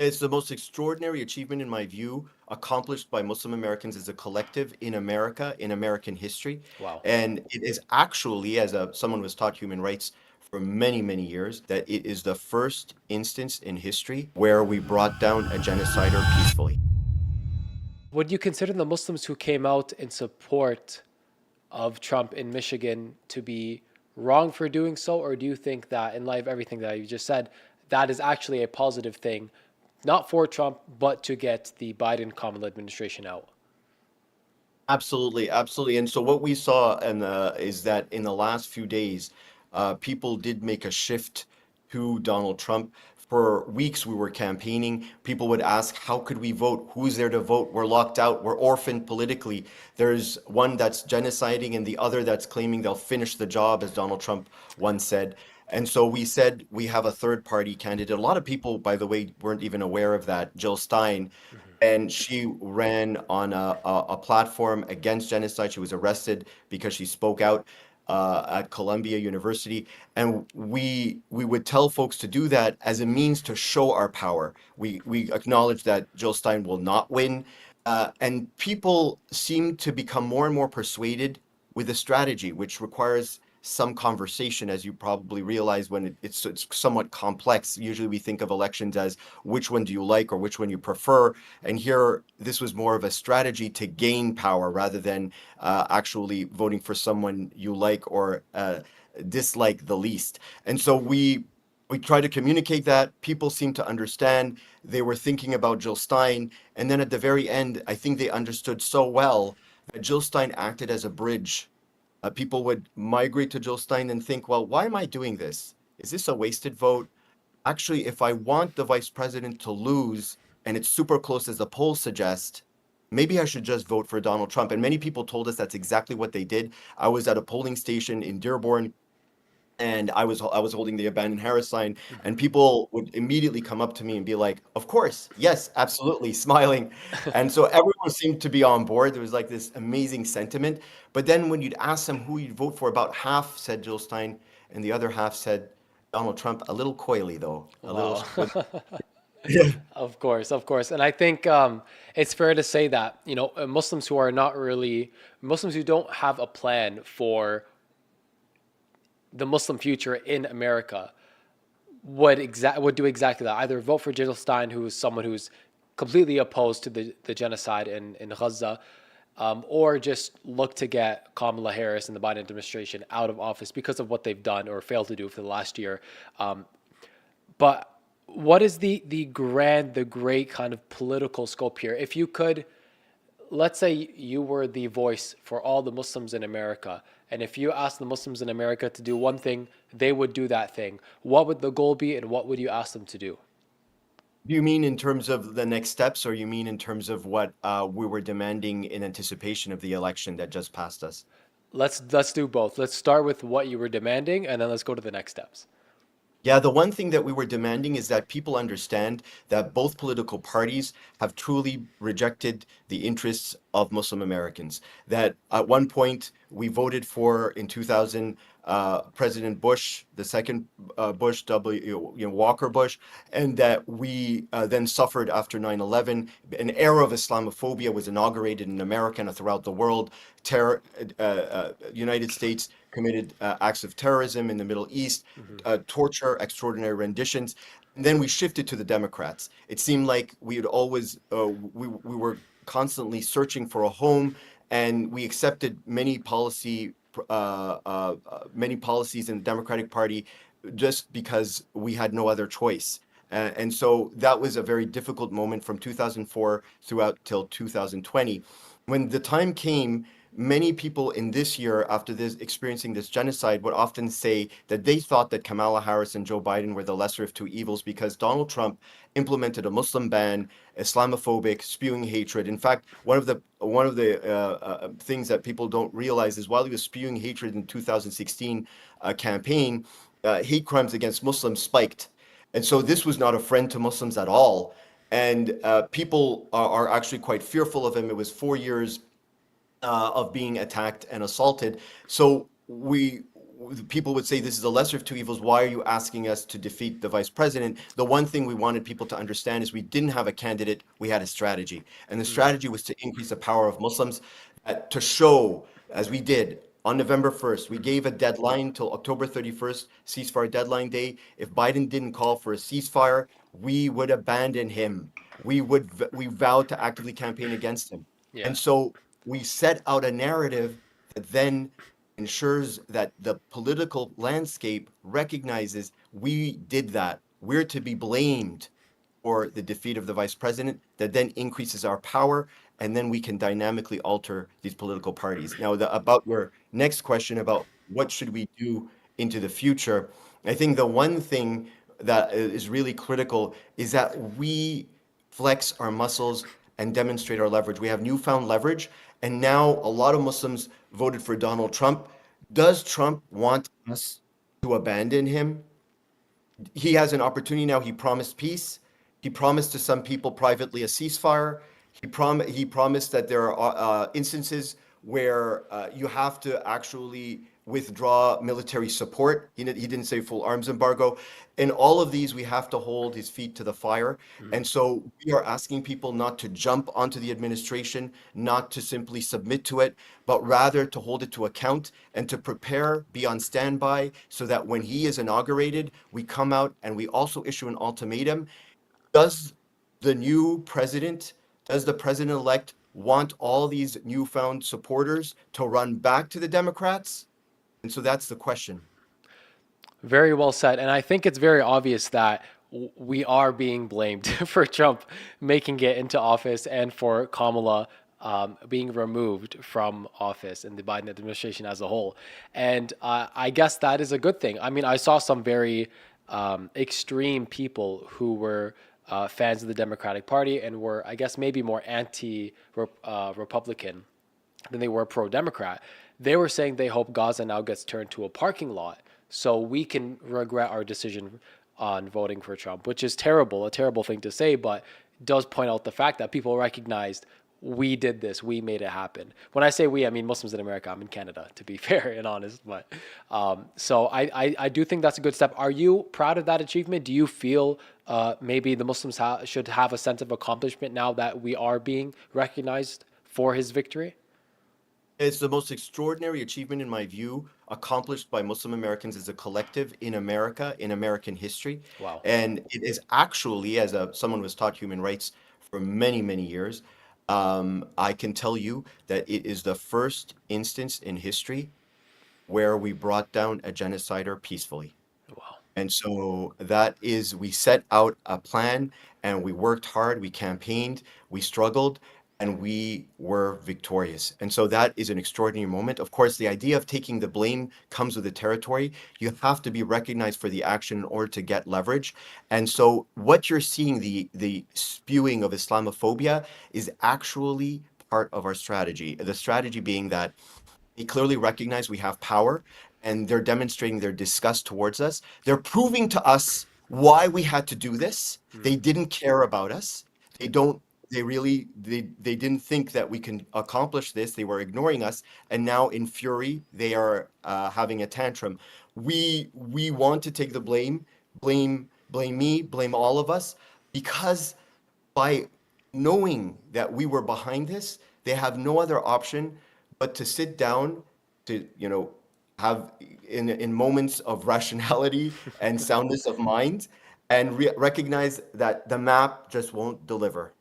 It's the most extraordinary achievement, in my view, accomplished by Muslim Americans as a collective in America, in American history. Wow. And it is actually, as someone who was taught human rights for many, many years, that it is the first instance in history where we brought down a genocider peacefully. Would you consider the Muslims who came out in support of Trump in Michigan to be wrong for doing so? Or do you think that, in light of everything that you just said, that is actually a positive thing, not for Trump, but to get the Biden Kamala administration out? Absolutely, absolutely. And so what we saw is that in the last few days, people did make a shift to Donald Trump. For weeks, we were campaigning. People would ask, how could we vote? Who's there to vote? We're locked out. We're orphaned politically. There's one that's genociding and the other that's claiming they'll finish the job, as Donald Trump once said. And so we said we have a third party candidate. A lot of people, by the way, weren't even aware of that. Jill Stein, Mhm. and she ran on a platform against genocide. She was arrested because she spoke out at Columbia University, and we would tell folks to do that as a means to show our power. We acknowledge that Jill Stein will not win, and people seem to become more and more persuaded with the strategy, which requires some conversation, as you probably realize when it's somewhat complex. Usually we think of elections as which one do you like or which one you prefer. And here, this was more of a strategy to gain power rather than actually voting for someone you like or dislike the least. And so we try to communicate that. People seem to understand. They were thinking about Jill Stein. And then at the very end, I think they understood so well that Jill Stein acted as a bridge. People would migrate to Jill Stein and think, well, why am I doing this? Is this a wasted vote? Actually, if I want the vice president to lose and it's super close as the polls suggest, maybe I should just vote for Donald Trump. And many people told us that's exactly what they did. I was at a polling station in Dearborn and I was holding the abandoned Harris sign, and Mhm. people would immediately come up to me and be like, "Of course, yes, absolutely," smiling. And so everyone seemed to be on board. There was like this amazing sentiment. But then when you'd ask them who you'd vote for, about half said Jill Stein, and the other half said Donald Trump. A little coyly though, a little Wow. with yeah. Of course, of course. And I think it's fair to say that, Muslims who are not really, Muslims who don't have a plan for the Muslim future in America would do exactly that. Either vote for Jill Stein, who is someone who's completely opposed to the genocide in Gaza, or just look to get Kamala Harris and the Biden administration out of office because of what they've done or failed to do for the last year. Um, but what is the great kind of political scope here? If you could, let's say you were the voice for all the Muslims in America, and if you asked the Muslims in America to do one thing, they would do that thing. What would the goal be, and what would you ask them to do? Do you mean in terms of the next steps, or you mean in terms of what we were demanding in anticipation of the election that just passed us? Let's do both. Let's start with what you were demanding, and then let's go to the next steps. Yeah, the one thing that we were demanding is that people understand that both political parties have truly rejected the interests of Muslim Americans. That at one point we voted for in 2000 President Bush, the second Bush, Walker Bush, and that we then suffered after 9/11. An era of Islamophobia was inaugurated in America and throughout the world. United States committed acts of terrorism in the Middle East, Mhm. torture, extraordinary renditions. And then we shifted to the Democrats. It seemed like we had always, we were constantly searching for a home, and we accepted many policies in the Democratic Party just because we had no other choice. And so that was a very difficult moment from 2004 throughout till 2020. When the time came, many people in this year, after this experiencing this genocide, would often say that they thought that Kamala Harris and Joe Biden were the lesser of two evils because Donald Trump implemented a Muslim ban, Islamophobic, spewing hatred. In fact, one of the things that people don't realize is while he was spewing hatred in 2016 campaign, hate crimes against Muslims spiked, and so this was not a friend to Muslims at all. And people are actually quite fearful of him. It was 4 years of being attacked and assaulted. So people would say this is a lesser of two evils. Why are you asking us to defeat the vice president? The one thing we wanted people to understand is we didn't have a candidate, we had a strategy. And the Mm. strategy was to increase the power of Muslims, to show, as we did on November 1st, we gave a deadline till October 31st, ceasefire deadline day. If Biden didn't call for a ceasefire, we would abandon him. We vowed to actively campaign against him. Yeah. And so we set out a narrative that then ensures that the political landscape recognizes we did that. We're to be blamed for the defeat of the vice president, that then increases our power, and then we can dynamically alter these political parties. Now, about your next question about what should we do into the future, I think the one thing that is really critical is that we flex our muscles and demonstrate our leverage. We have newfound leverage, and now a lot of Muslims voted for Donald Trump. Does Trump want us to abandon him? He has an opportunity now. He promised peace. He promised to some people privately a ceasefire. He promised that there are instances where you have to actually withdraw military support. He didn't say full arms embargo. In all of these, we have to hold his feet to the fire. Mm. And so we are asking people not to jump onto the administration, not to simply submit to it, but rather to hold it to account and to prepare, be on standby, so that when he is inaugurated, we come out and we also issue an ultimatum. Does the new president, does the president-elect want all these newfound supporters to run back to the Democrats? And so that's the question. Very well said. And I think it's very obvious that we are being blamed for Trump making it into office and for Kamala being removed from office in the Biden administration as a whole. And I guess that is a good thing. I mean, I saw some very extreme people who were fans of the Democratic Party and were, I guess, maybe more anti-Republican than they were pro-Democrat. They were saying they hope Gaza now gets turned to a parking lot so we can regret our decision on voting for Trump, which is terrible, a terrible thing to say, but does point out the fact that people recognized we did this, we made it happen. When I say we, I mean Muslims in America. I'm in Canada, to be fair and honest. But so I do think that's a good step. Are you proud of that achievement? Do you feel maybe the Muslims should have a sense of accomplishment now that we are being recognized for his victory? It's the most extraordinary achievement, in my view, accomplished by Muslim Americans as a collective in America, in American history. Wow. And it is actually, as someone who was taught human rights for many, many years, I can tell you that it is the first instance in history where we brought down a genocider peacefully. Wow. And so that is, we set out a plan and we worked hard, we campaigned, we struggled, and we were victorious. And so that is an extraordinary moment. Of course, the idea of taking the blame comes with the territory. You have to be recognized for the action in order to get leverage. And so what you're seeing, the spewing of Islamophobia, is actually part of our strategy. The strategy being that they clearly recognize we have power and they're demonstrating their disgust towards us. They're proving to us why we had to do this. Mm. They didn't care about us. They don't, they really, they didn't think that we can accomplish this. They were ignoring us. And now in fury, they are having a tantrum. We want to take the blame me, blame all of us, because by knowing that we were behind this, they have no other option but to sit down to, have in moments of rationality and soundness of mind and recognize that the map just won't deliver.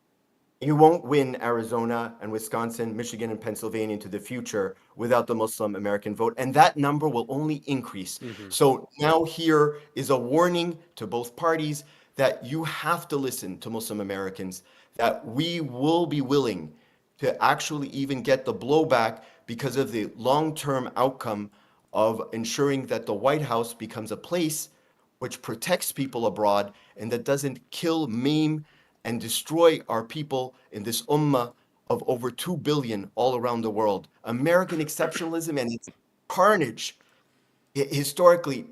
You won't win Arizona and Wisconsin, Michigan and Pennsylvania into the future without the Muslim American vote. And that number will only increase. Hmm. So now here is a warning to both parties that you have to listen to Muslim Americans, that we will be willing to actually even get the blowback because of the long-term outcome of ensuring that the White House becomes a place which protects people abroad and that doesn't kill, maim, and destroy our people in this ummah of over 2 billion all around the world. American exceptionalism and its carnage, historically,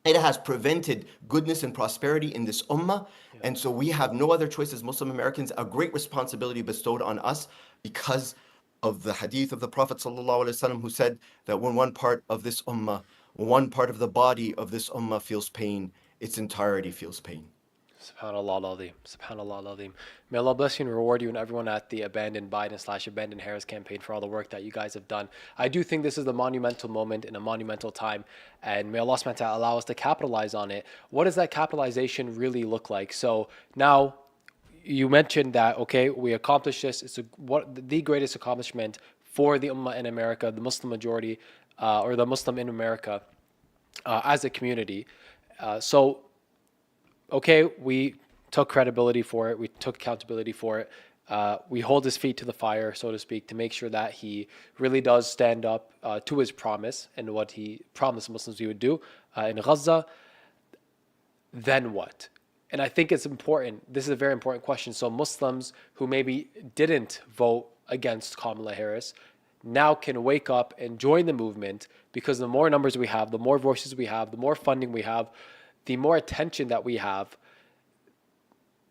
it has prevented goodness and prosperity in this ummah. Yeah. And so we have no other choice as Muslim Americans, a great responsibility bestowed on us because of the hadith of the Prophet ﷺ, who said that when one part of this ummah one part of the body of this ummah feels pain, its entirety feels pain. SubhanAllah al-Azim. SubhanAllah al-Azim. May Allah bless you and reward you and everyone at the Abandon Biden slash Abandon Harris campaign for all the work that you guys have done. I do think this is a monumental moment in a monumental time, and may Allah subhanahu wa ta'ala allow us to capitalize on it. What does that capitalization really look like? So now you mentioned that, okay, we accomplished this. It's what the greatest accomplishment for the Ummah in America, the Muslim majority, or the Muslim in America as a community. So okay, we took credibility for it, we took accountability for it. We hold his feet to the fire, so to speak, to make sure that he really does stand up to his promise and what he promised Muslims he would do in Gaza. Then what? And I think it's important. This is a very important question. So Muslims who maybe didn't vote against Kamala Harris now can wake up and join the movement, because the more numbers we have, the more voices we have, the more funding we have, the more attention that we have,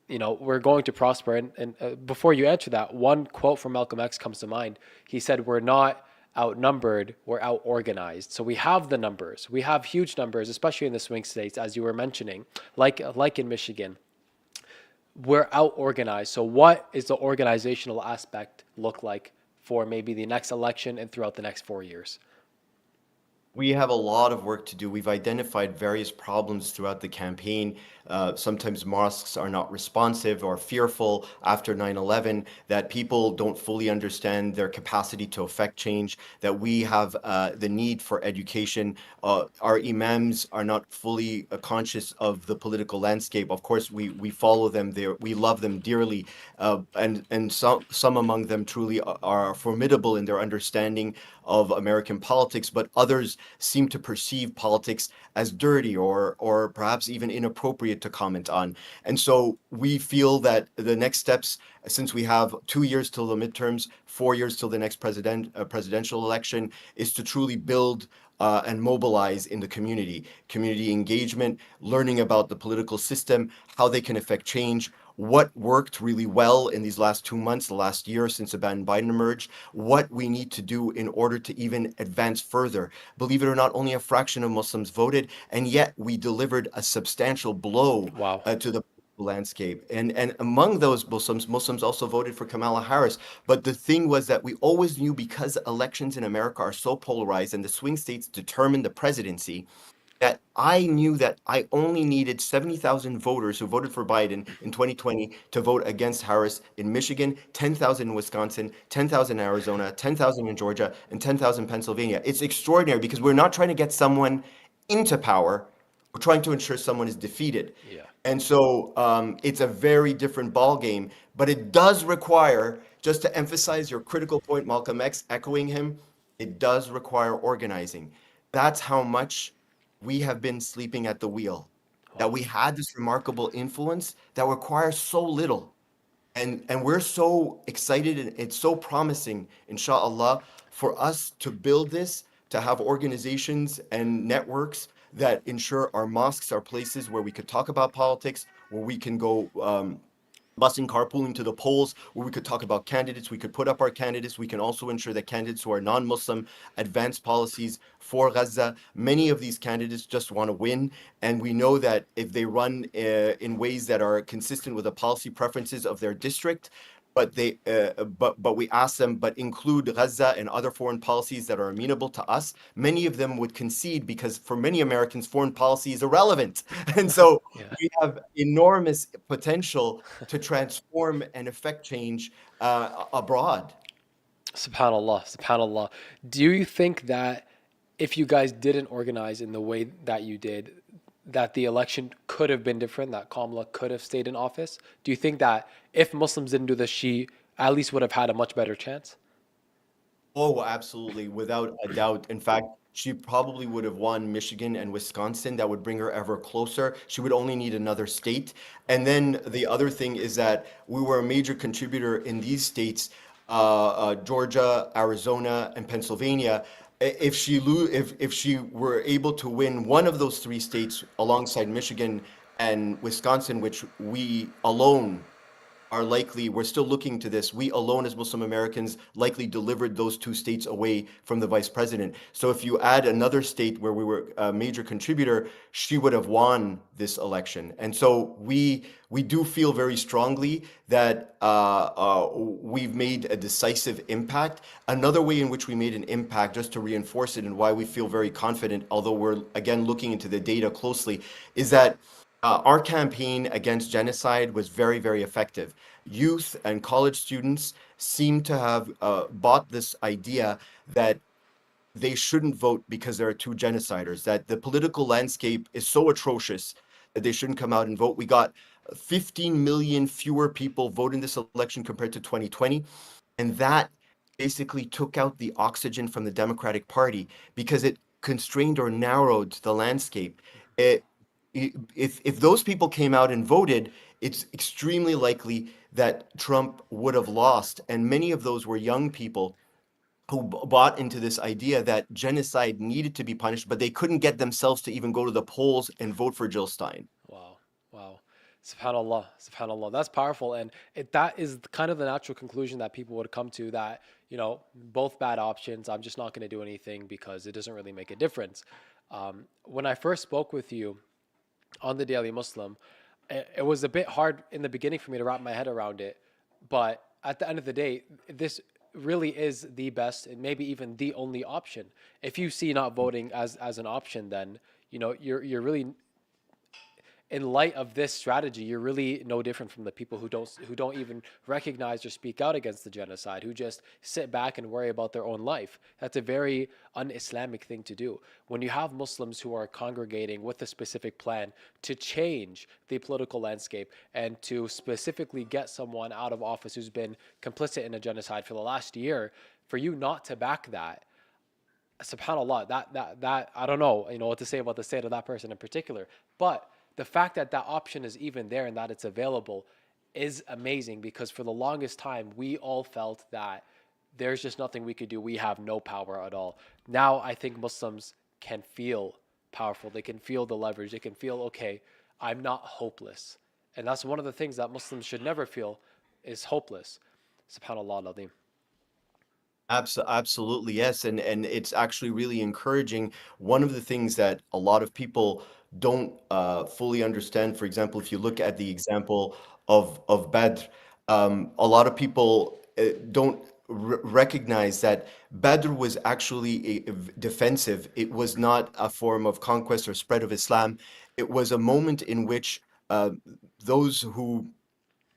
we're going to prosper. And before you answer that, one quote from Malcolm X comes to mind. He said, "We're not outnumbered, we're out organized." So we have the numbers. We have huge numbers, especially in the swing states, as you were mentioning, like in Michigan. We're out organized. So what is the organizational aspect look like for maybe the next election and throughout the next 4 years? We have a lot of work to do. We've identified various problems throughout the campaign. Sometimes mosques are not responsive or fearful after 9/11, that people don't fully understand their capacity to affect change, that we have the need for education. Our imams are not fully conscious of the political landscape. Of course, we follow them there. We love them dearly. And some among them truly are formidable in their understanding of American politics, but others seem to perceive politics as dirty or perhaps even inappropriate to comment on. And so we feel that the next steps, since we have 2 years till the midterms, 4 years till the next presidential election, is to truly build and mobilize in the community engagement, learning about the political system, how they can affect change, what worked really well in these last 2 months, the last year since Biden emerged, what we need to do in order to even advance further. Believe it or not, only a fraction of Muslims voted, and yet we delivered a substantial blow Wow. to the landscape. And among those Muslims also voted for Kamala Harris. But the thing was that we always knew, because elections in America are so polarized and the swing states determine the presidency, that I knew that I only needed 70,000 voters who voted for Biden in 2020 to vote against Harris in Michigan, 10,000 in Wisconsin, 10,000 in Arizona, 10,000 in Georgia, and 10,000 in Pennsylvania. It's extraordinary because we're not trying to get someone into power. We're trying to ensure someone is defeated. Yeah. And so it's a very different ball game, but it does require, just to emphasize your critical point, Malcolm X, echoing him, it does require organizing. That's how much we have been sleeping at the wheel, that Wow. we had this remarkable influence that requires so little. And we're so excited, and it's so promising, inshallah, for us to build this, to have organizations and networks that ensure our mosques are places where we could talk about politics, where we can go busing, carpooling to the polls, where we could talk about candidates. We could put up our candidates. We can also ensure that candidates who are non-Muslim advance policies for Gaza. Many of these candidates just want to win, and we know that if they run in ways that are consistent with the policy preferences of their district, but we ask them, but include Gaza and other foreign policies that are amenable to us. Many of them would concede, because for many Americans, foreign policy is irrelevant, and so Yeah. we have enormous potential to transform and affect change abroad. SubhanAllah, SubhanAllah. Do you think that if you guys didn't organize in the way that you did, that the election could have been different, that Kamala could have stayed in office? Do you think that if Muslims didn't do this, she at least would have had a much better chance? Oh, absolutely, without a doubt. In fact, she probably would have won Michigan and Wisconsin. That would bring her ever closer. She would only need another state. And then the other thing is that we were a major contributor in these states, Georgia, Arizona, and Pennsylvania. If she were able to win one of those three states alongside Michigan and Wisconsin, which we alone are likely, we're still looking to this. We alone as Muslim Americans likely delivered those two states away from the vice president. So if you add another state where we were a major contributor, she would have won this election. And so we do feel very strongly that we've made a decisive impact. Another way in which we made an impact, just to reinforce it and why we feel very confident, although we're again looking into the data closely, is that our campaign against genocide was very, very effective. Youth and college students seem to have bought this idea that they shouldn't vote because there are two genociders, that the political landscape is so atrocious that they shouldn't come out and vote. We got 15 million fewer people vote in this election compared to 2020. And that basically took out the oxygen from the Democratic Party because it constrained or narrowed the landscape. It, if those people came out and voted, it's extremely likely that Trump would have lost. And many of those were young people who bought into this idea that genocide needed to be punished, but they couldn't get themselves to even go to the polls and vote for Jill Stein. Wow, wow. Subhanallah, subhanallah. That's powerful. And that is kind of the natural conclusion that people would come to, that, both bad options. I'm just not going to do anything because it doesn't really make a difference. When I first spoke with you on the Daily Muslim, it was a bit hard in the beginning for me to wrap my head around it. But at the end of the day, this really is the best and maybe even the only option. If you see not voting as an option, then you're really, in light of this strategy, you're really no different from the people who don't even recognize or speak out against the genocide, who just sit back and worry about their own life. That's a very un-Islamic thing to do. When you have Muslims who are congregating with a specific plan to change the political landscape and to specifically get someone out of office who's been complicit in a genocide for the last year, for you not to back that, subhanallah, that I don't know, what to say about the state of that person in particular, but the fact that that option is even there and that it's available is amazing, because for the longest time we all felt that there's just nothing we could do. We have no power at all. Now I think Muslims can feel powerful. They can feel the leverage. They can feel, okay, I'm not hopeless. And that's one of the things that Muslims should never feel, is hopeless. Subhanallah al-Azim. Absolutely, yes. And it's actually really encouraging. One of the things that a lot of people don't fully understand, for example, if you look at the example of Badr, a lot of people don't recognize that Badr was actually defensive. It was not a form of conquest or spread of Islam. It was a moment in which those who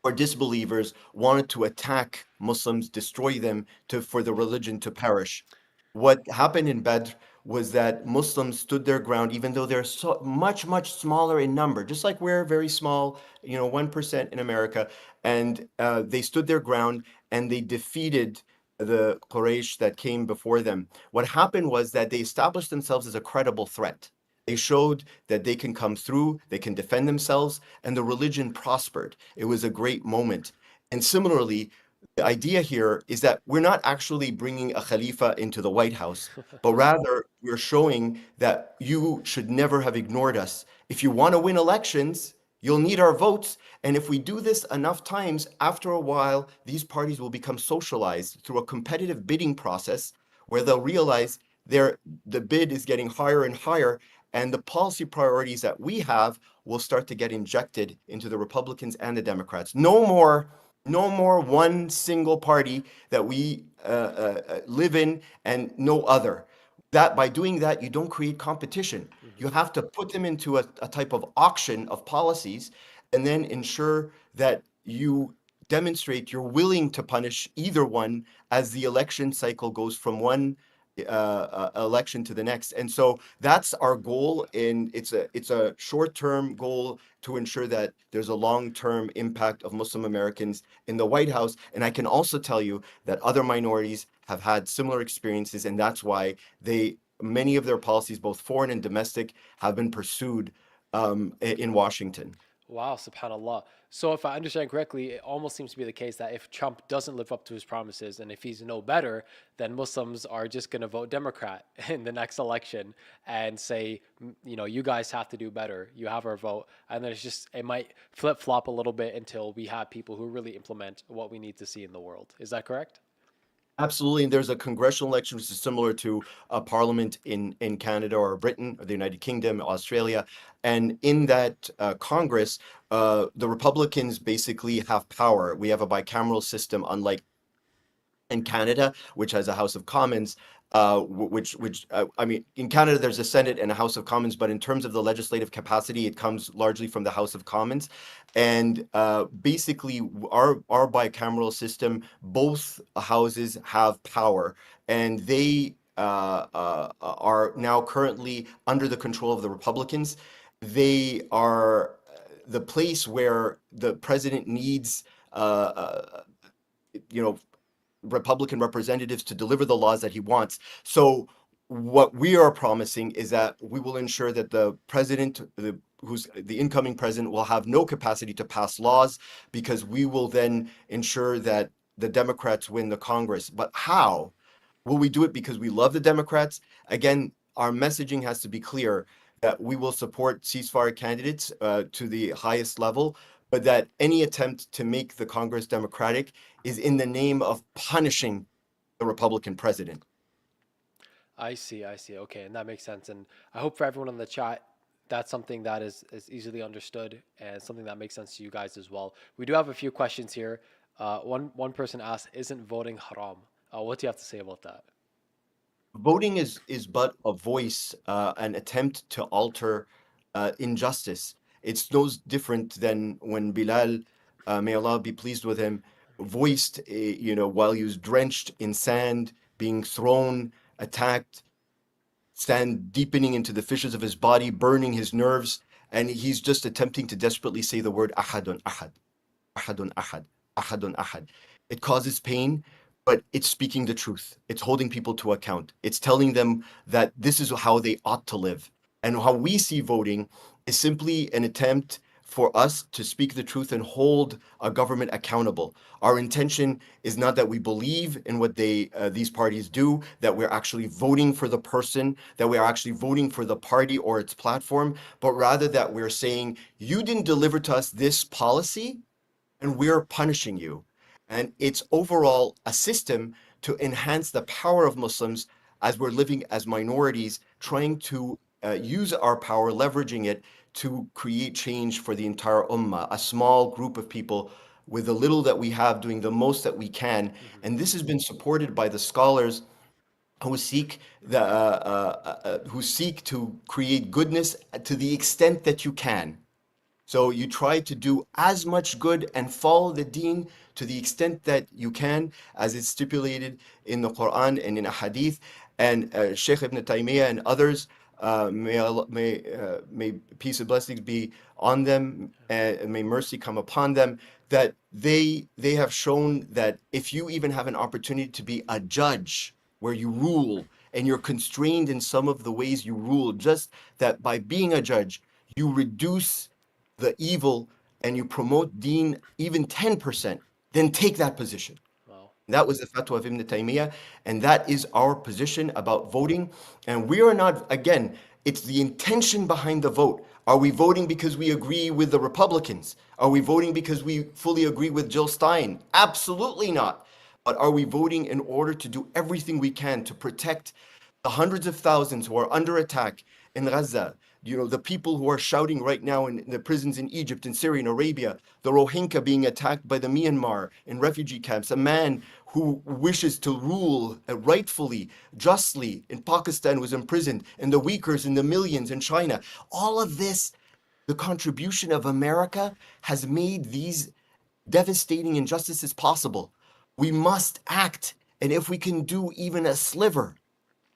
or disbelievers wanted to attack Muslims, destroy them for the religion to perish. What happened in Badr was that Muslims stood their ground, even though they're so much, much smaller in number, just like we're very small, 1% in America. And they stood their ground and they defeated the Quraysh that came before them. What happened was that they established themselves as a credible threat. They showed that they can come through, they can defend themselves, and the religion prospered. It was a great moment. And similarly, the idea here is that we're not actually bringing a Khalifa into the White House, but rather we're showing that you should never have ignored us. If you want to win elections, you'll need our votes. And if we do this enough times, after a while, these parties will become socialized through a competitive bidding process where they'll realize the bid is getting higher and higher, and the policy priorities that we have will start to get injected into the Republicans and the Democrats. No more one single party that we live in and no other. That by doing that, you don't create competition. You have to put them into a type of auction of policies and then ensure that you demonstrate you're willing to punish either one as the election cycle goes from one election to the next. And so that's our goal. And it's a short-term goal to ensure that there's a long-term impact of Muslim Americans in the White House. And I can also tell you that other minorities have had similar experiences, and that's why many of their policies, both foreign and domestic, have been pursued in Washington. Wow, subhanallah. So if I understand correctly, it almost seems to be the case that if Trump doesn't live up to his promises and if he's no better, then Muslims are just going to vote Democrat in the next election and say, you know, you guys have to do better. You have our vote. And then it might flip flop a little bit until we have people who really implement what we need to see in the world. Is that correct? Absolutely, and there's a congressional election which is similar to a parliament in Canada or Britain or the United Kingdom, Australia, and in that Congress, the Republicans basically have power. We have a bicameral system, unlike in Canada, which has a House of Commons, I mean, in Canada there's a Senate and a House of Commons, but in terms of the legislative capacity, it comes largely from the House of Commons, and basically our bicameral system, both houses have power, and they are now currently under the control of the Republicans. They are the place where the president needs. You know, Republican representatives to deliver the laws that he wants. So what we are promising is that we will ensure that the president, who's the incoming president, will have no capacity to pass laws because we will then ensure that the Democrats win the Congress. But how? Will we do it because we love the Democrats? Again, our messaging has to be clear that we will support ceasefire candidates to the highest level, but that any attempt to make the Congress democratic is in the name of punishing the Republican president. I see, I see. Okay, and that makes sense. And I hope for everyone in the chat, that's something that is easily understood and something that makes sense to you guys as well. We do have a few questions here. One person asked, "Isn't voting haram?" What do you have to say about that? Voting is but a voice, an attempt to alter injustice. It's no different than when Bilal, may Allah be pleased with him, voiced, while he was drenched in sand, being thrown, attacked, sand deepening into the fissures of his body, burning his nerves, and he's just attempting to desperately say the word ahadun ahad. Ahadun ahad, ahadun ahad. It causes pain, but it's speaking the truth. It's holding people to account. It's telling them that this is how they ought to live. And how we see voting is simply an attempt for us to speak the truth and hold a government accountable. Our intention is not that we believe in what these parties do, that we're actually voting for the person, that we are actually voting for the party or its platform, but rather that we're saying, you didn't deliver to us this policy, and we're punishing you. And it's overall a system to enhance the power of Muslims as we're living as minorities, trying to use our power, leveraging it to create change for the entire ummah, a small group of people with the little that we have doing the most that we can. Hmm. And this has been supported by the scholars who seek to create goodness to the extent that you can. So you try to do as much good and follow the deen to the extent that you can, as it's stipulated in the Quran and in a hadith. And Sheikh Ibn Taymiyyah and others, may peace and blessings be on them, and may mercy come upon them, that they have shown that if you even have an opportunity to be a judge where you rule and you're constrained in some of the ways you rule, just that by being a judge, you reduce the evil and you promote deen even 10%, then take that position. Well, That was the fatwa of Ibn Taymiyyah, and that is our position about voting. And we are not, again, it's the intention behind the vote. Are we voting because we agree with the Republicans? Are we voting because we fully agree with Jill Stein? Absolutely not. But are we voting in order to do everything we can to protect the hundreds of thousands who are under attack in Gaza, the people who are shouting right now in the prisons in Egypt, in Syria, in Arabia, the Rohingya being attacked by the Myanmar in refugee camps, a man who wishes to rule rightfully, justly in Pakistan was imprisoned, and the Uyghurs in the millions in China. All of this, the contribution of America has made these devastating injustices possible. We must act. And if we can do even a sliver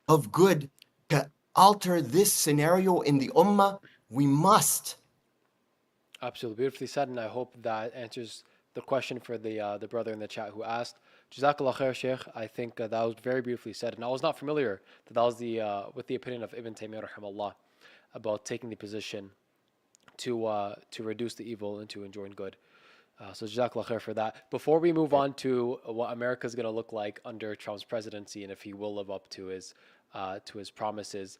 of good to alter this scenario in the ummah, we must. absolutely beautifully said, and I hope that answers the question for the brother in the chat who asked. Jazakallah khair, Sheikh. I think that was very beautifully said, and I was not familiar that that was the with the opinion of Ibn Taymiyyah rahimahullah about taking the position to reduce the evil and to enjoin good. So Jazakallah khair for that. Before we move on to what America is going to look like under Trump's presidency and if he will live up to his promises,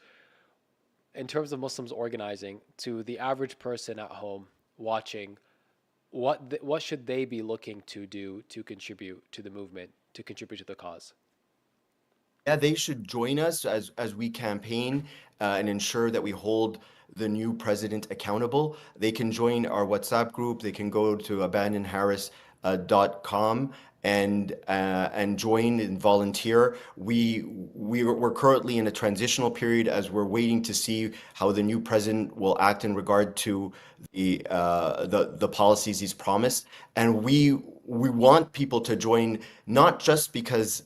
in terms of Muslims organizing, to the average person at home watching, what should they be looking to do to contribute to the movement, to contribute to the cause? Yeah, they should join us as we campaign and ensure that we hold the new president accountable. They can join our WhatsApp group. They can go to abandonharris.com and join and volunteer. We're currently in a transitional period as we're waiting to see how the new president will act in regard to the policies he's promised, and we want people to join, not just because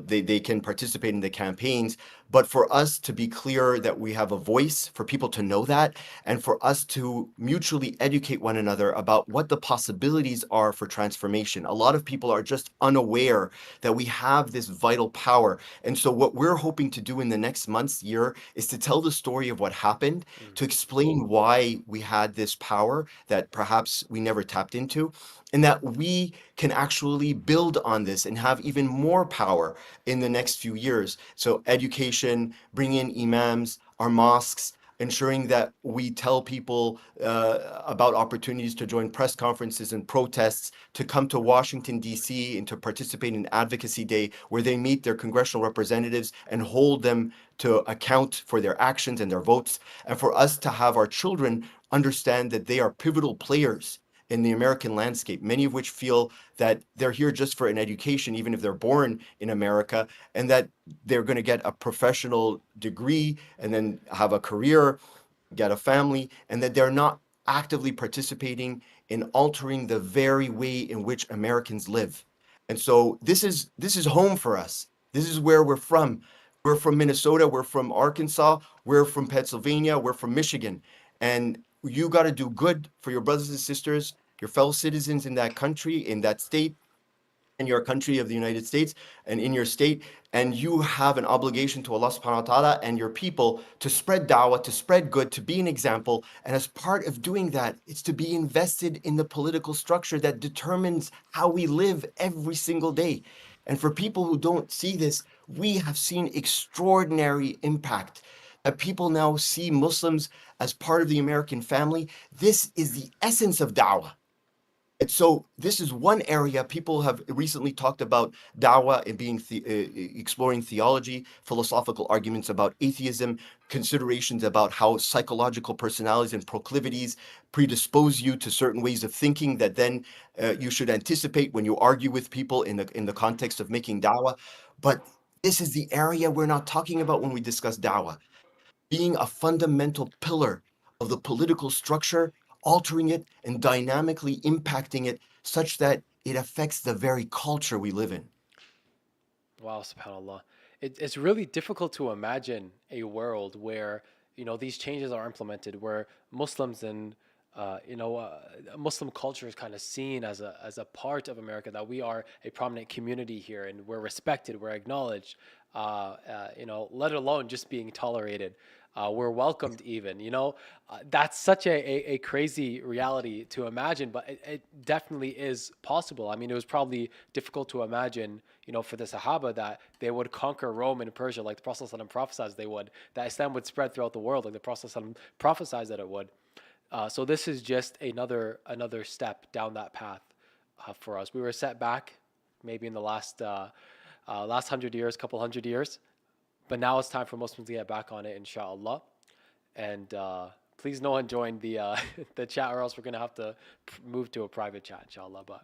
they can participate in the campaigns, but for us to be clear that we have a voice, for people to know that, and for us to mutually educate one another about what the possibilities are for transformation. A lot of people are just unaware that we have this vital power. And so, what we're hoping to do in the next month's year is to tell the story of what happened, Mm. to explain why we had this power that perhaps we never tapped into, and that we can actually build on this and have even more power in the next few years. So, education, bring in imams, our mosques, ensuring that we tell people about opportunities to join press conferences and protests, to come to Washington, D.C., and to participate in Advocacy Day, where they meet their congressional representatives and hold them to account for their actions and their votes, and for us to have our children understand that they are pivotal players in the American landscape, many of which feel that they're here just for an education, even if they're born in America, and that they're going to get a professional degree and then have a career, get a family, and that they're not actively participating in altering the very way in which Americans live. And so this is home for us. This is where we're from. We're from Minnesota, we're from Arkansas, we're from Pennsylvania, we're from Michigan. And you got to do good for your brothers and sisters, your fellow citizens in that country, in that state, in your country of the United States and in your state, and you have an obligation to Allah subhanahu wa ta'ala and your people to spread da'wah, to spread good, to be an example. And as part of doing that, it's to be invested in the political structure that determines how we live every single day. And for people who don't see this, we have seen extraordinary impact. That people now see Muslims as part of the American family. This is the essence of da'wah. And so this is one area people have recently talked about dawah and exploring theology, philosophical arguments about atheism, considerations about how psychological personalities and proclivities predispose you to certain ways of thinking that then you should anticipate when you argue with people in the context of making dawah. But this is the area we're not talking about when we discuss dawah, being a fundamental pillar of the political structure, altering it and dynamically impacting it such that it affects the very culture we live in. Wow, subhanAllah. It's really difficult to imagine a world where, these changes are implemented, where Muslims and, Muslim culture is kind of seen as a part of America, that we are a prominent community here and we're respected, we're acknowledged, let alone just being tolerated. We're welcomed even, that's such a crazy reality to imagine, but it definitely is possible. I mean, it was probably difficult to imagine, for the Sahaba, that they would conquer Rome and Persia like the Prophet ﷺ prophesied they would, that Islam would spread throughout the world like the Prophet ﷺ prophesied that it would. So this is just another step down that path for us. We were set back maybe in the last 100 years, couple 100 years, but now it's time for Muslims to get back on it, inshallah. And please, no one join the the chat, or else we're gonna have to move to a private chat, inshallah. But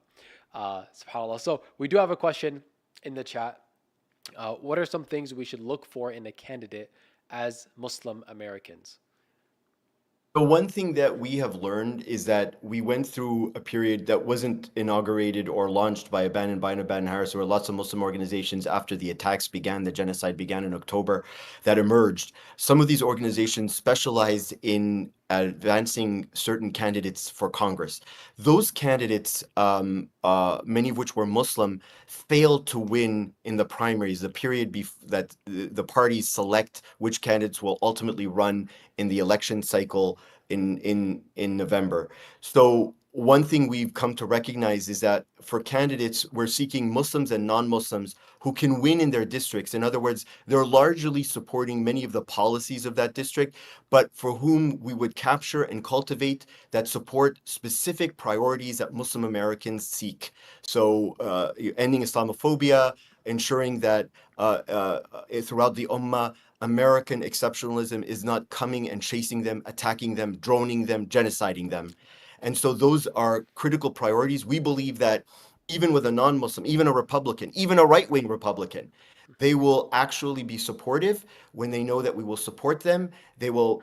subhanallah. So we do have a question in the chat. What are some things we should look for in a candidate as Muslim Americans? The one thing that we have learned is that we went through a period that wasn't inaugurated or launched by Abandon Harris. There were lots of Muslim organizations after the attacks began, the genocide began in October, that emerged. Some of these organizations specialized in advancing certain candidates for Congress. Those candidates, many of which were Muslim, failed to win in the primaries, the period that the parties select which candidates will ultimately run in the election cycle in November. So one thing we've come to recognize is that for candidates, we're seeking Muslims and non-Muslims who can win in their districts. In other words, they're largely supporting many of the policies of that district, but for whom we would capture and cultivate that support specific priorities that Muslim Americans seek. So, ending Islamophobia, ensuring that throughout the ummah, American exceptionalism is not coming and chasing them, attacking them, droning them, genociding them. And so those are critical priorities. We believe that even with a non-Muslim, even a Republican, even a right-wing Republican, they will actually be supportive when they know that we will support them. They will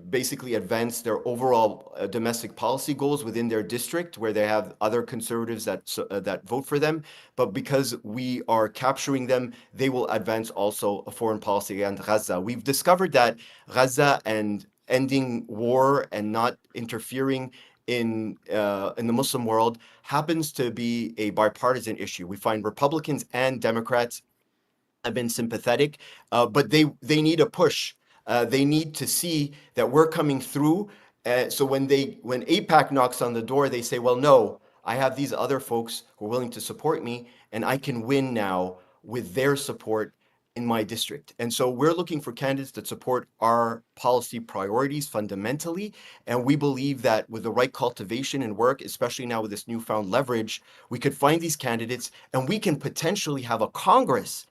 basically advance their overall domestic policy goals within their district, where they have other conservatives that vote for them. But because we are capturing them, they will advance also a foreign policy against Gaza. We've discovered that Gaza and ending war and not interfering in the Muslim world happens to be a bipartisan issue. We find Republicans and Democrats have been sympathetic, but they need a push. They need to see that we're coming through. So when APAC knocks on the door, they say, "Well, no, I have these other folks who are willing to support me, and I can win now with their support in my district." And so we're looking for candidates that support our policy priorities fundamentally. And we believe that with the right cultivation and work, especially now with this newfound leverage, we could find these candidates and we can potentially have a Congress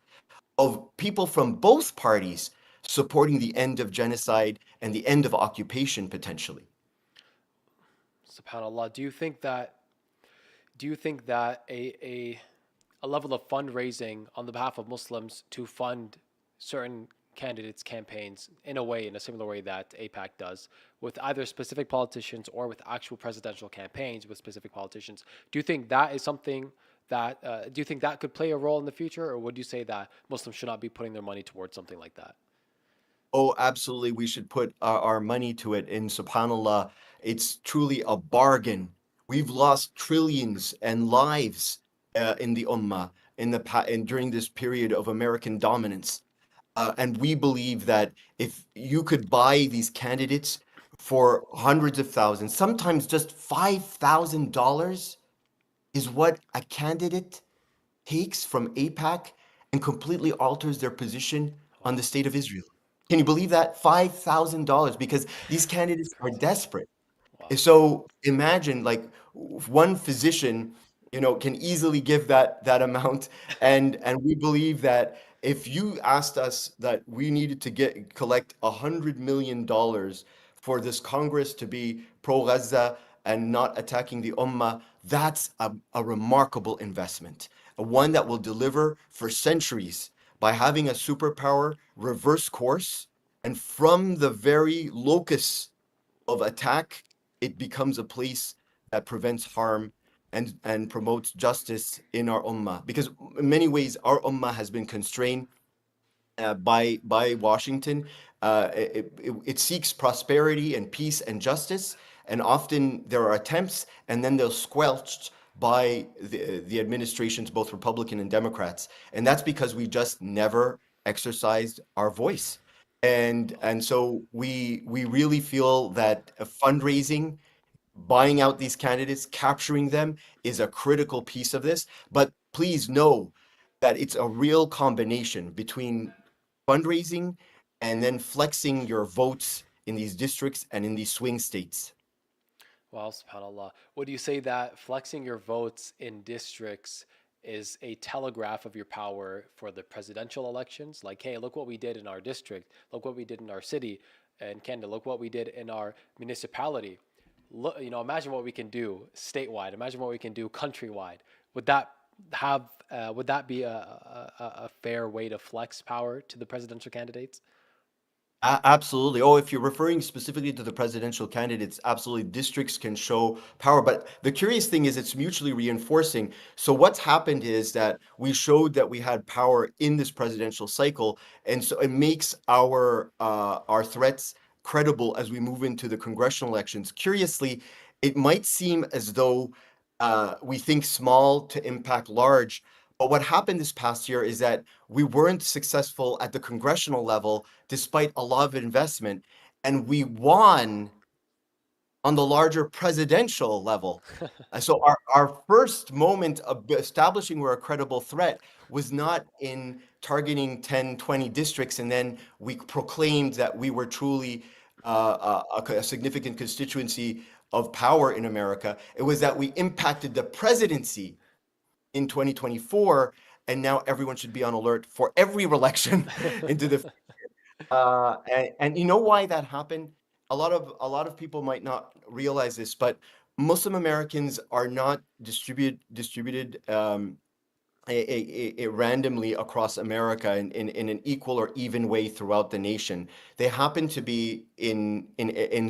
of people from both parties supporting the end of genocide and the end of occupation potentially. SubhanAllah. Do you think that a level of fundraising on the behalf of Muslims to fund certain candidates' campaigns in a way, in a similar way that APAC does, with either specific politicians or with actual presidential campaigns with specific politicians, do you think that is something that, do you think that could play a role in the future, or would you say that Muslims should not be putting their money towards something like that? Oh, absolutely. We should put our money to it. And subhanAllah, it's truly a bargain. We've lost trillions and lives in the ummah and during this period of American dominance. And we believe that if you could buy these candidates for hundreds of thousands, sometimes just $5,000 is what a candidate takes from APAC and completely alters their position on the Wow. state of Israel. Can you believe that? $5,000 because these candidates are desperate. Wow. And so imagine like one physician, can easily give that amount. And we believe that if you asked us that we needed to collect $100 million for this Congress to be pro-Gaza and not attacking the Ummah, that's a remarkable investment, one that will deliver for centuries by having a superpower reverse course, and from the very locus of attack, it becomes a place that prevents harm and promotes justice in our ummah. Because in many ways, our ummah has been constrained by Washington. It seeks prosperity and peace and justice, and often there are attempts, and then they're squelched by the administrations, both Republican and Democrats, and that's because we just never exercised our voice. And so we really feel that fundraising, buying out these candidates, capturing them is a critical piece of this. But please know that it's a real combination between fundraising and then flexing your votes in these districts and in these swing states. Wow, subhanAllah. Would you say that flexing your votes in districts is a telegraph of your power for the presidential elections? Like, hey, look what we did in our district. Look what we did in our city in Canada. Look what we did in our municipality. Look, imagine what we can do statewide. Imagine what we can do countrywide. Would that would that be a fair way to flex power to the presidential candidates? Absolutely. Oh, if you're referring specifically to the presidential candidates, absolutely, districts can show power. But the curious thing is it's mutually reinforcing. So what's happened is that we showed that we had power in this presidential cycle, and so it makes our threats credible as we move into the congressional elections. Curiously, it might seem as though we think small to impact large. But what happened this past year is that we weren't successful at the congressional level despite a lot of investment, and we won on the larger presidential level. So our first moment of establishing we're a credible threat was not in targeting 10, 20 districts, and then we proclaimed that we were truly a significant constituency of power in America. It was that we impacted the presidency in 2024, and now everyone should be on alert for every election into the and you know why that happened? A lot of people might not realize this, but Muslim Americans are not distributed randomly across America in an equal or even way throughout the nation. They happen to be in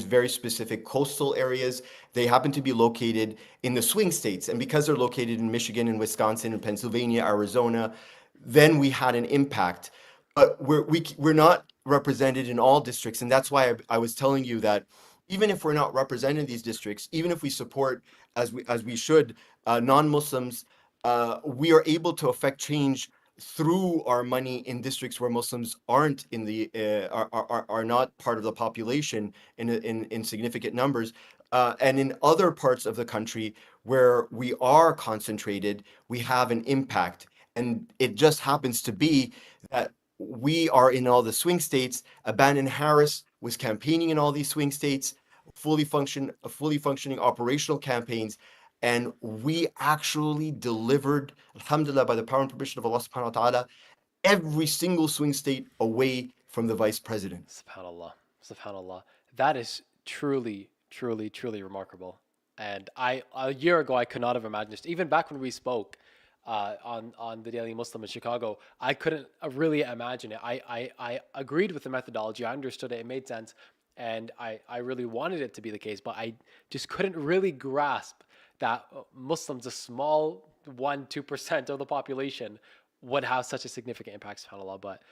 very specific coastal areas. They happen to be located in the swing states, and because they're located in Michigan and Wisconsin and Pennsylvania, Arizona, then we had an impact. But we're not represented in all districts, and that's why I was telling you that even if we're not represented in these districts, even if we support as we should non-Muslims, we are able to affect change through our money in districts where Muslims aren't in the are not part of the population in significant numbers, and in other parts of the country where we are concentrated, we have an impact. And it just happens to be that we are in all the swing states. Abandon Harris was campaigning in all these swing states, fully functioning operational campaigns, and we actually delivered, alhamdulillah, by the power and permission of Allah subhanahu wa ta'ala, every single swing state away from the vice president. Subhanallah. Subhanallah. That is truly, truly, truly remarkable. And a year ago, I could not have imagined this. Even back when we spoke on the Daily Muslim in Chicago, I couldn't really imagine it. I agreed with the methodology. I understood it. It made sense. And I really wanted it to be the case, but I just couldn't really grasp that Muslims, a small 1-2% of the population, would have such a significant impact, subhanAllah. But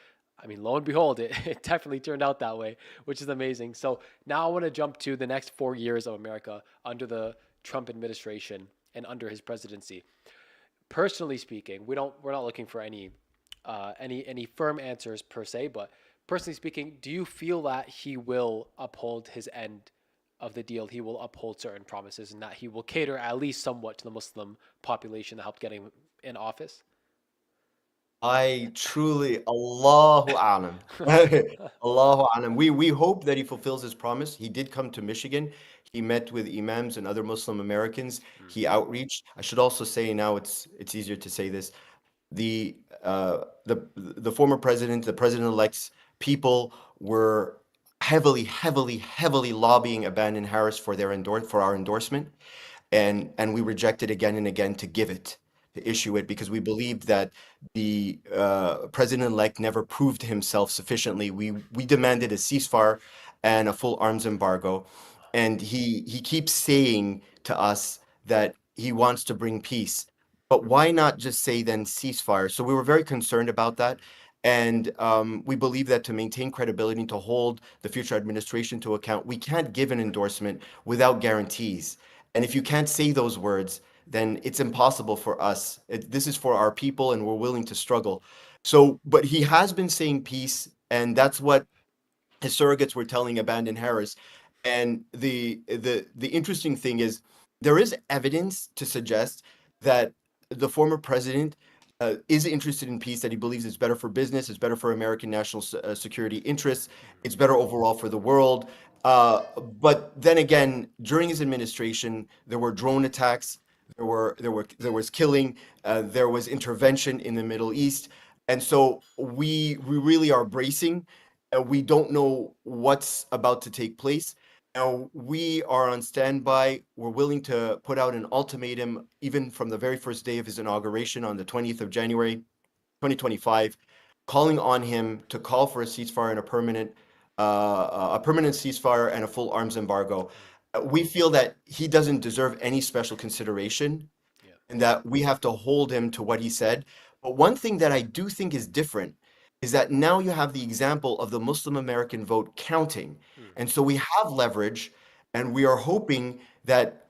I mean, lo and behold, it definitely turned out that way, which is amazing. So now I want to jump to the next 4 years of America under the Trump administration and under his presidency. Personally speaking, we're not looking for any firm answers per se, but personally speaking, do you feel that he will uphold his end of the deal? He will uphold certain promises, and that he will cater at least somewhat to the Muslim population that helped get him in office? I truly, Allahu Alam. Allahu Alam. We hope that he fulfills his promise. He did come to Michigan. He met with imams and other Muslim Americans. He outreached. I should also say now it's easier to say this. The former president, the president-elect's people were heavily lobbying Abandon Harris for for our endorsement, and we rejected again and again to issue it because we believed that the president-elect never proved himself sufficiently. We demanded a ceasefire and a full arms embargo, and he keeps saying to us that he wants to bring peace. But why not just say then ceasefire? So we were very concerned about that. And we believe that to maintain credibility and to hold the future administration to account, we can't give an endorsement without guarantees. And if you can't say those words, then it's impossible for us. This is for our people, and we're willing to struggle. So, but he has been saying peace, and that's what his surrogates were telling Abandon Harris. And the interesting thing is there is evidence to suggest that the former president is interested in peace, that he believes it's better for business, it's better for American national security interests, it's better overall for the world. But then again, during his administration, there were drone attacks, there was killing, there was intervention in the Middle East, and so we really are bracing. We don't know what's about to take place. Now we are on standby. We're willing to put out an ultimatum even from the very first day of his inauguration on the 20th of January, 2025, calling on him to call for a ceasefire and a permanent ceasefire and a full arms embargo. We feel that he doesn't deserve any special consideration Yeah. and that we have to hold him to what he said. But one thing that I do think is different is that now you have the example of the Muslim American vote counting. Mm. And so we have leverage, and we are hoping that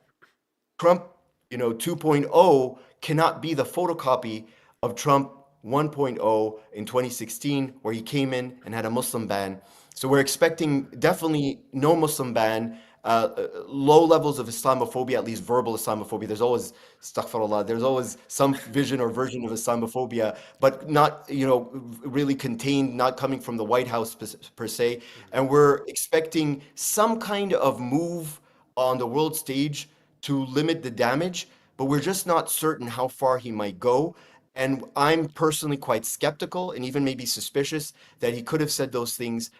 Trump, 2.0 cannot be the photocopy of Trump 1.0 in 2016, where he came in and had a Muslim ban. So we're expecting definitely no Muslim ban low levels of Islamophobia, at least verbal Islamophobia. There's always, astaghfirullah, there's always some vision or version of Islamophobia, but not, really contained, not coming from the White House per se. And we're expecting some kind of move on the world stage to limit the damage, but we're just not certain how far he might go. And I'm personally quite skeptical and even maybe suspicious that he could have said those things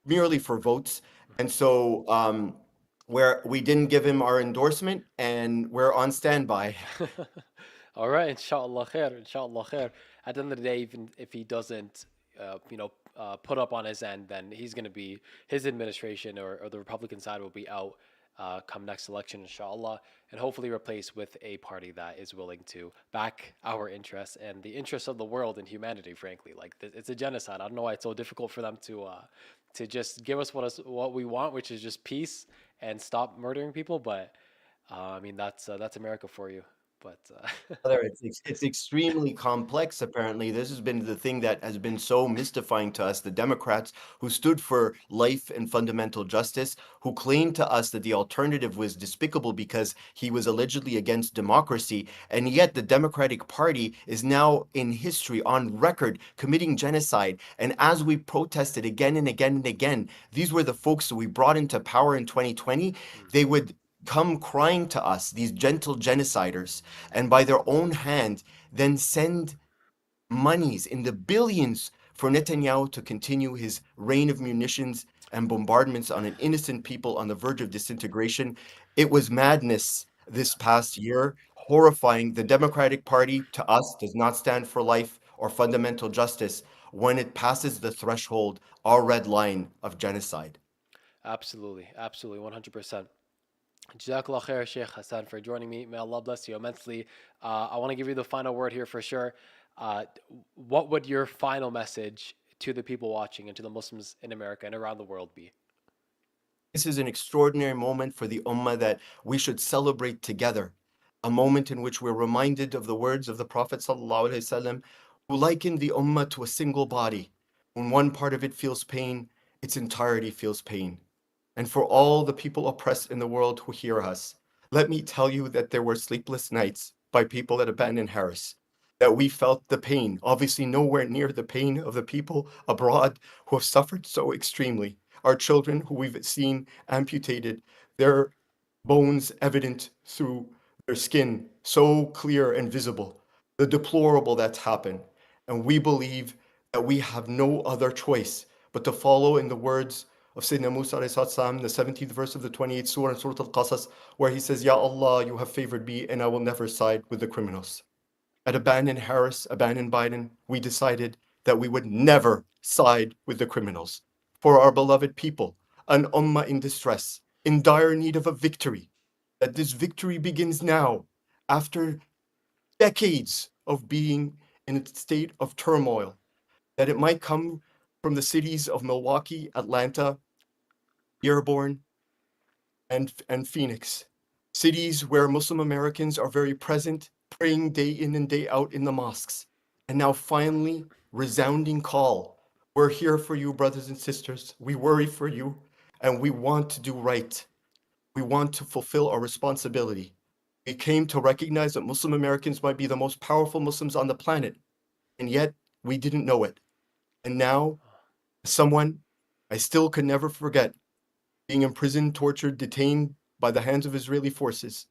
merely for votes. And so, where we didn't give him our endorsement and we're on standby. All right, inshallah khair, inshallah khair. At the end of the day, even if he doesn't, put up on his end, then he's going to be, his administration or the Republican side will be out come next election, inshallah, and hopefully replaced with a party that is willing to back our interests and the interests of the world and humanity. Frankly, like it's a genocide. I don't know why it's so difficult for them to just give us what we want, which is just peace and stop murdering people. But I mean, that's America for you. But It's extremely complex, apparently. This has been the thing that has been so mystifying to us. The Democrats who stood for life and fundamental justice, who claimed to us that the alternative was despicable because he was allegedly against democracy. And yet the Democratic Party is now in history on record committing genocide. And as we protested again and again and again, these were the folks that we brought into power in 2020. They would come crying to us, these gentle genociders, and by their own hand, then send monies in the billions for Netanyahu to continue his reign of munitions and bombardments on an innocent people on the verge of disintegration. It was madness this past year, horrifying. The Democratic Party, to us, does not stand for life or fundamental justice when it passes the threshold, our red line of genocide. absolutely, absolutely, 100%. Jazakallah khair, Sheikh Hassan, for joining me. May Allah bless you immensely. I want to give you the final word here for sure. What would your final message to the people watching and to the Muslims in America and around the world be? This is an extraordinary moment for the ummah that we should celebrate together. A moment in which we're reminded of the words of the Prophet ﷺ, who likened the ummah to a single body. When one part of it feels pain, its entirety feels pain. And for all the people oppressed in the world who hear us, let me tell you that there were sleepless nights by people at Abandon Harris, that we felt the pain, obviously nowhere near the pain of the people abroad who have suffered so extremely. Our children who we've seen amputated, their bones evident through their skin, so clear and visible, the deplorable that's happened. And we believe that we have no other choice but to follow in the words of Sayyidina Musa alayhi salam, the 17th verse of the 28th surah in Surah Al-Qasas, where he says, Ya Allah, you have favored me and I will never side with the criminals. At Abandon Harris, Abandon Biden, we decided that we would never side with the criminals. For our beloved people, an ummah in distress, in dire need of a victory, that this victory begins now, after decades of being in a state of turmoil, that it might come from the cities of Milwaukee, Atlanta, Dearborn, and Phoenix, cities where Muslim Americans are very present, praying day in and day out in the mosques. And now finally, resounding call. We're here for you, brothers and sisters. We worry for you, and we want to do right. We want to fulfill our responsibility. We came to recognize that Muslim Americans might be the most powerful Muslims on the planet, and yet we didn't know it. And now, someone I still could never forget being imprisoned, tortured, detained by the hands of Israeli forces.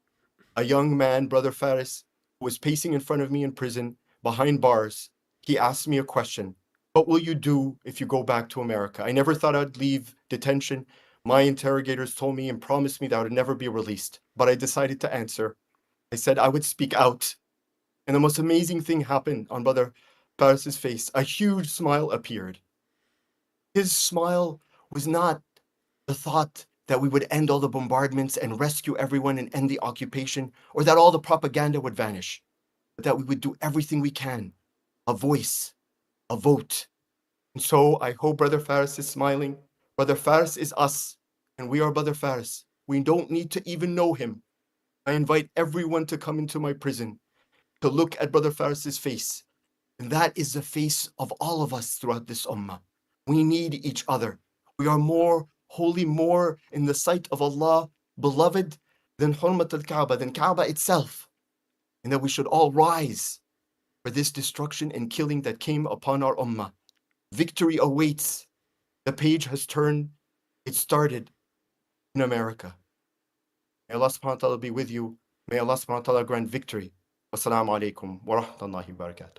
A young man, Brother Faris, who was pacing in front of me in prison behind bars, he asked me a question. What will you do if you go back to America? I never thought I'd leave detention. My interrogators told me and promised me that I would never be released, but I decided to answer. I said I would speak out. And the most amazing thing happened on Brother Faris's face. A huge smile appeared. His smile was not the thought that we would end all the bombardments and rescue everyone and end the occupation, or that all the propaganda would vanish, but that we would do everything we can, a voice, a vote. And so I hope Brother Faris is smiling. Brother Faris is us, and we are Brother Faris. We don't need to even know him. I invite everyone to come into my prison to look at Brother Faris's face. And that is the face of all of us throughout this ummah. We need each other. We are more holy, more in the sight of Allah beloved than Hurmat al-Kaaba, than Kaaba itself, and that we should all rise for this destruction and killing that came upon our ummah. Victory awaits. The page has turned. It started in America. May Allah subhanahu wa ta'ala be with you. May Allah subhanahu wa ta'ala grant victory. Wassalamu alaikum wa rahmatullahi wa barakatuh.